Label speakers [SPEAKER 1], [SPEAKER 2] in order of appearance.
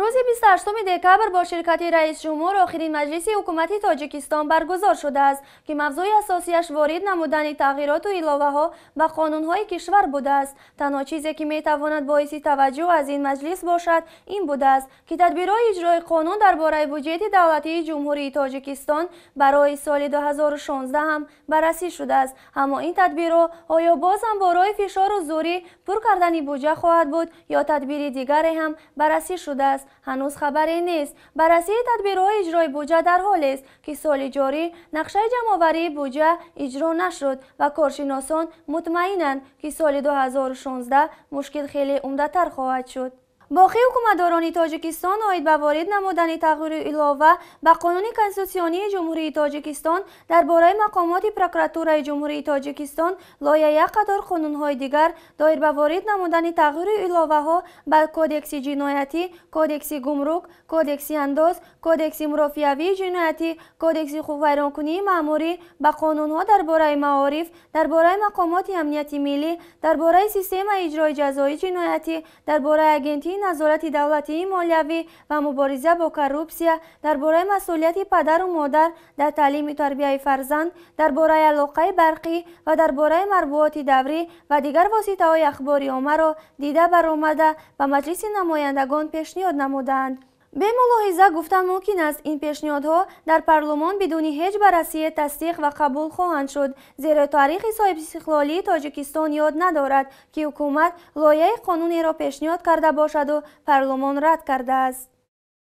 [SPEAKER 1] روز 28 دکبر با شرکت رئیس جمهور آخرین مجلس حکومتی تاجیکستان برگزار شده است که موضوع اساسیش وارد نمودن تغییرات و اضافه‌ها به قانون‌های کشور بوده است. تنها چیزی که می‌تواند باعث توجه از این مجلس باشد این بوده است که تدبیرهای اجرای قانون درباره بودجه دولتی جمهوری تاجیکستان برای سال 2016 هم بررسی شده است. اما این تدبیرها آیا باز هم برای فشار و زوری پر کردن بودجه خواهد بود یا تدبیر دیگری هم بررسی شده است؟ هنوز خبری نیست. بررسی تدبیرهای اجرای بودجه در حالی است که سال جاری نقشه جمع‌آوری بودجه اجرا نشد و کارشناسان مطمئنند که سال 2016 مشکل خیلی عمده‌تر خواهد شد. باقی حکومتداران تاجیکستان اومید به وارد نمودن تغییر علاوه به قانون کنستیتوسیونی جمهوری تاجیکستان درباره مقامات پروکراتورای جمهوری تاجیکستان لایحه یک قطار قانون‌های دیگر دایر به وارد نمودن تغییر علاوه‌ها به کودکس جنایتی، کودکس گمرک، کودکس انداز، کودکس مرافعه‌ای جنایتی، کودکس حقوق ویرانکنی مأموری، به قانون‌ها درباره معارف، درباره مقامات امنیتی ملی، درباره سیستم اجرای جزایی جنایتی، درباره اگنتی نظارت دولتی مالیوی و مبارزه با کروپسیا، درباره مسئولیت پدر و مادر در تعلیم و تربیت فرزند، درباره علاقه برقی و درباره مربوطات دوری و دیگر واسطه‌های اخباری عامه را دیده برآمده به مجلس نمایندگان پیشنهاد نمودند. به ملاحظه گفتن ممکن است این پیشنهادها در پارلمان بدون هیچ بررسی تصدیق و قبول خواهند شد، زیرا تاریخ صاحب استقلالی تاجیکستان یاد ندارد که حکومت لایحه قانونی را پیشنهاد کرده باشد و پارلمان رد کرده است.